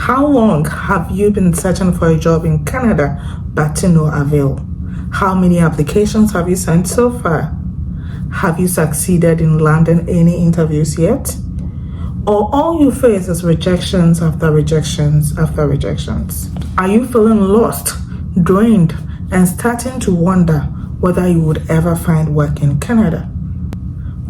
How long have you been searching for a job in Canada but to no avail? How many applications have you sent so far? Have you succeeded in landing any interviews yet? Or all you face is rejections after rejections after rejections? Are you feeling lost, drained, and starting to wonder whether you would ever find work in Canada?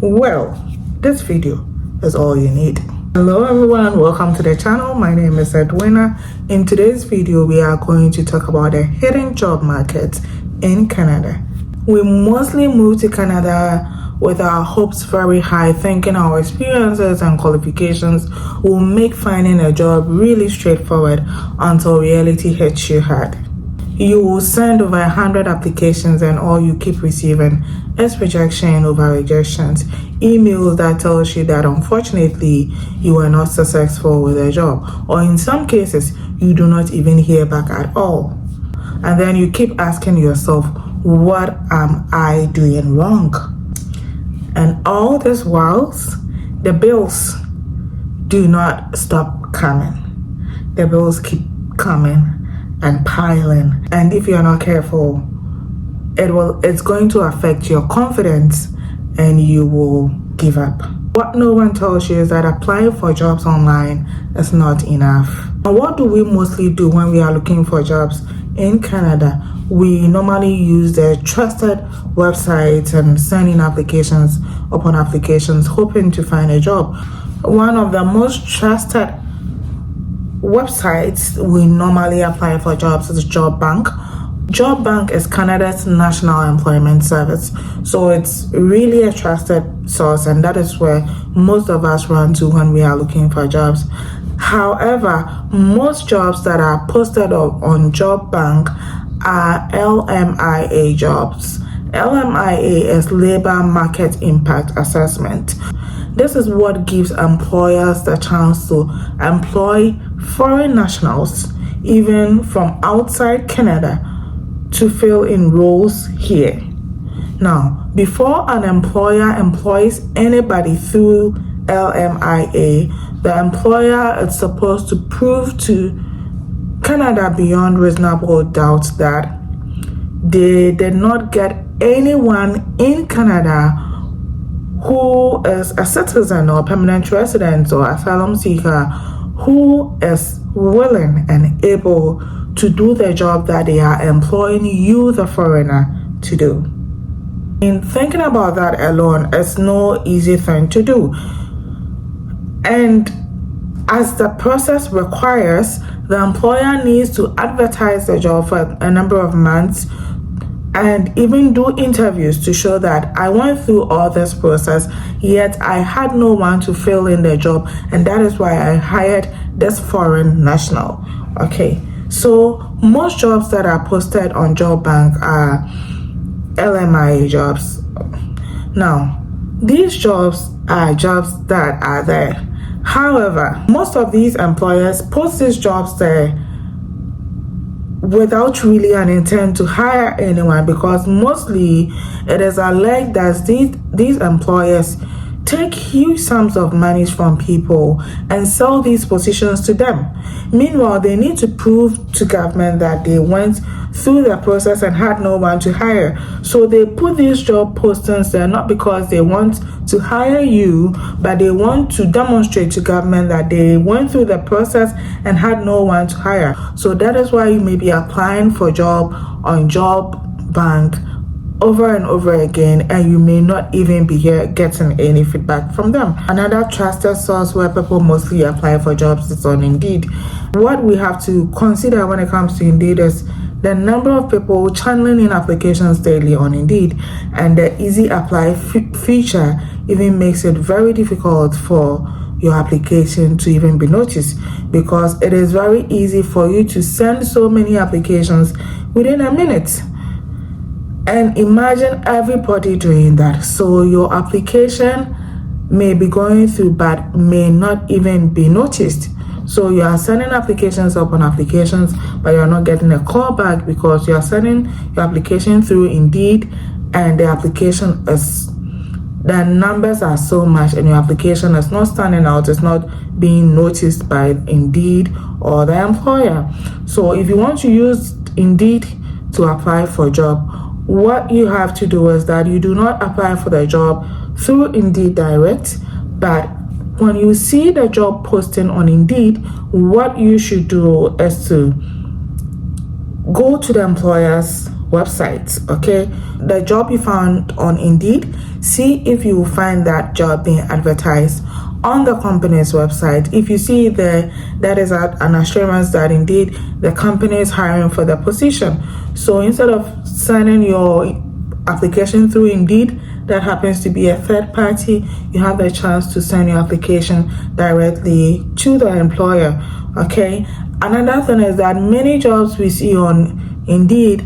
Well, this video is all you need. Hello everyone, welcome to the channel. My name is Edwina. In today's video, we are going to talk about the hidden job market in Canada. We mostly move to Canada with our hopes very high, thinking our experiences and qualifications will make finding a job really straightforward until reality hits you hard. You will send over 100 applications and all you keep receiving is rejection over rejections. Emails that tells you that unfortunately you are not successful with a job, or in some cases you do not even hear back at all. And then you keep asking yourself, what am I doing wrong? And all this whilst the bills do not stop coming. The bills keep coming and piling, and if you're not careful, it's going to affect your confidence and you will give up. What no one tells you is that applying for jobs online is not enough. And what do we mostly do when we are looking for jobs in Canada? We normally use the trusted websites and send in applications upon applications, hoping to find a job. One of the most trusted websites we normally apply for jobs is Job Bank. Job Bank is Canada's national employment service, so it's really a trusted source, and that is where most of us run to when we are looking for jobs. However, most jobs that are posted on Job Bank are LMIA jobs. LMIA is Labor Market Impact Assessment. This is what gives employers the chance to employ foreign nationals, even from outside Canada, to fill in roles here. Now, before an employer employs anybody through LMIA, the employer is supposed to prove to Canada beyond reasonable doubt that they did not get anyone in Canada who is a citizen or permanent resident or asylum seeker who is willing and able to do the job that they are employing you, the foreigner, to do. In thinking about that alone, it's no easy thing to do. And as the process requires, the employer needs to advertise the job for a number of months and even do interviews to show that I went through all this process, yet I had no one to fill in the job, and that is why I hired this foreign national. Okay, so most jobs that are posted on Job Bank are LMIA jobs. Now, these jobs are jobs that are there. However, most of these employers post these jobs there without really an intent to hire anyone, because mostly it is alleged that these employers take huge sums of money from people and sell these positions to them. Meanwhile, they need to prove to government that they went through the process and had no one to hire. So they put these job postings there not because they want to hire you, but they want to demonstrate to government that they went through the process and had no one to hire. So that is why you may be applying for a job on Job Bank over and over again, and you may not even be getting any feedback from them. Another trusted source where people mostly apply for jobs is on Indeed. What we have to consider when it comes to Indeed is the number of people channeling in applications daily on Indeed, and the easy apply feature even makes it very difficult for your application to even be noticed, because it is very easy for you to send so many applications within a minute. And imagine everybody doing that. So your application may be going through but may not even be noticed. So you are sending applications upon applications, but you are not getting a call back because you are sending your application through Indeed, and the the numbers are so much and your application is not standing out, it's not being noticed by Indeed or the employer. So if you want to use Indeed to apply for a job, what you have to do is that you do not apply for the job through Indeed Direct, but when you see the job posting on Indeed, what you should do is to go to the employer's website, okay? The job you found on Indeed, see if you find that job being advertised on the company's website. If you see that is an assurance that indeed the company is hiring for the position. So instead of sending your application through Indeed, that happens to be a third party, you have the chance to send your application directly to the employer, okay? Another thing is that many jobs we see on Indeed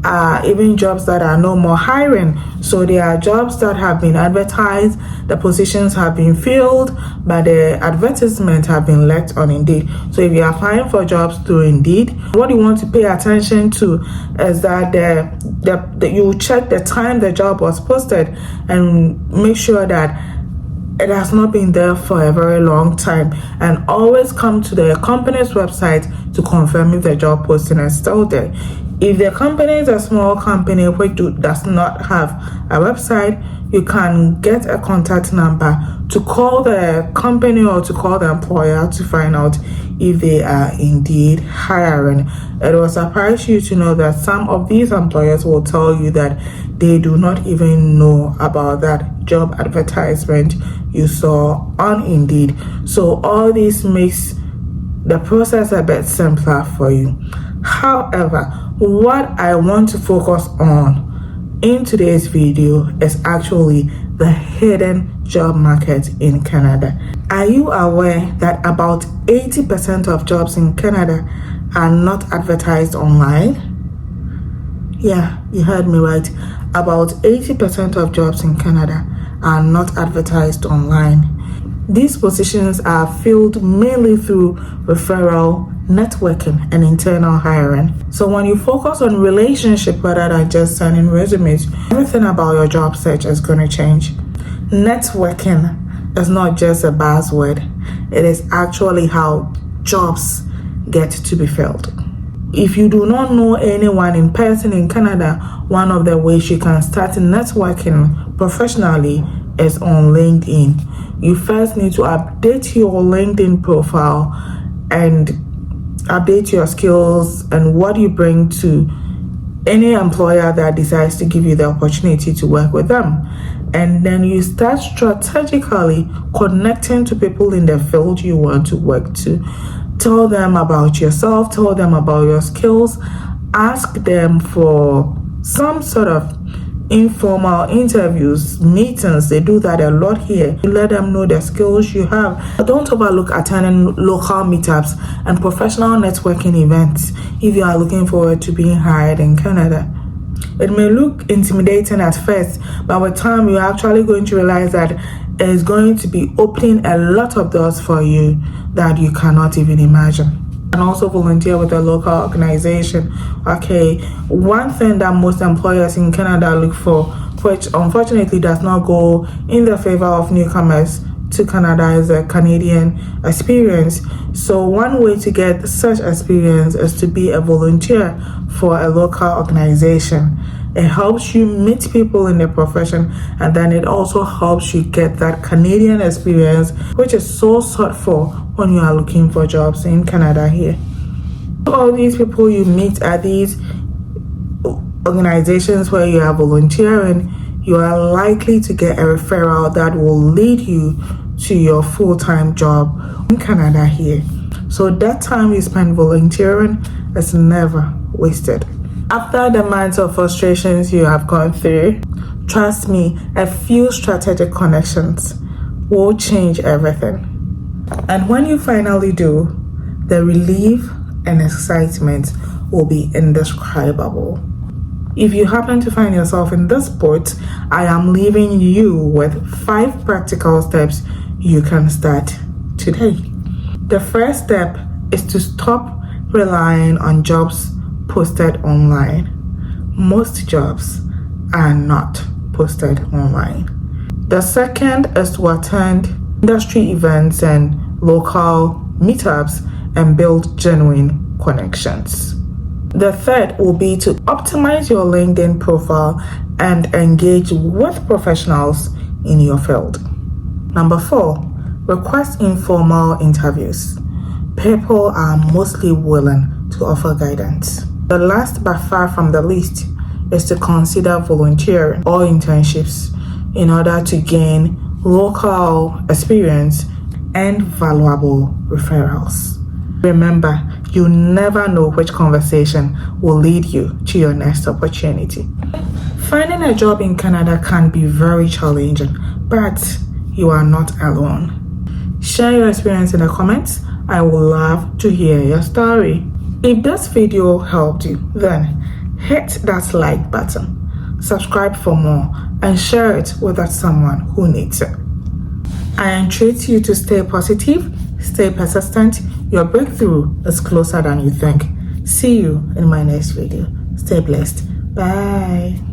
are even jobs that are no more hiring. So there are jobs that have been advertised, the positions have been filled, but the advertisements have been left on Indeed. So if you're applying for jobs through Indeed, what you want to pay attention to is that you check the time the job was posted and make sure that it has not been there for a very long time, and always come to the company's website to confirm if the job posting is still there. If the company is a small company which does not have a website, you can get a contact number to call the company or to call the employer to find out if they are indeed hiring. It will surprise you to know that some of these employers will tell you that they do not even know about that job advertisement you saw on Indeed. So all this makes the process a bit simpler for you. However, what I want to focus on in today's video is actually the hidden job market in Canada. Are you aware that about 80% of jobs in Canada are not advertised online? Yeah, you heard me right. About 80% of jobs in Canada are not advertised online. These positions are filled mainly through referral, networking, and internal hiring. So when you focus on relationship rather than just sending resumes, everything about your job search is going to change. Networking is not just a buzzword. It is actually how jobs get to be filled. If you do not know anyone in person in Canada, one of the ways you can start networking professionally is on LinkedIn. You first need to update your LinkedIn profile and update your skills and what you bring to any employer that decides to give you the opportunity to work with them. And then you start strategically connecting to people in the field you want to work to. Tell them about yourself, tell them about your skills, ask them for some sort of informal interviews, meetings. They do that a lot here. You let them know the skills you have. Don't overlook attending local meetups and professional networking events if you are looking forward to being hired in Canada. It may look intimidating at first, but with time you're actually going to realize that it is going to be opening a lot of doors for you that you cannot even imagine. And also volunteer with a local organization. Okay, one thing that most employers in Canada look for, which unfortunately does not go in the favor of newcomers to Canada, is a Canadian experience. So one way to get such experience is to be a volunteer for a local organization. It helps you meet people in the profession, and then it also helps you get that Canadian experience, which is so sought for when you are looking for jobs in Canada here. All these people you meet at these organizations where you are volunteering, you are likely to get a referral that will lead you to your full-time job in Canada here. So that time you spend volunteering is never wasted. After the months of frustrations you have gone through, trust me, a few strategic connections will change everything. And when you finally do, the relief and excitement will be indescribable. If you happen to find yourself in this boat, I am leaving you with 5 practical steps you can start today. The first step is to stop relying on jobs posted online. Most jobs are not posted online. The second is to attend industry events and local meetups and build genuine connections. The third will be to optimize your LinkedIn profile and engage with professionals in your field. Number 4, request informal interviews. People are mostly willing to offer guidance. The last but far from the least is to consider volunteering or internships in order to gain local experience and valuable referrals. Remember, you never know which conversation will lead you to your next opportunity. Finding a job in Canada can be very challenging, but you are not alone. Share your experience in the comments. I would love to hear your story. If this video helped you, then hit that like button, subscribe for more, and share it with someone who needs it. I entreat you to stay positive, stay persistent. Your breakthrough is closer than you think. See you in my next video. Stay blessed. Bye.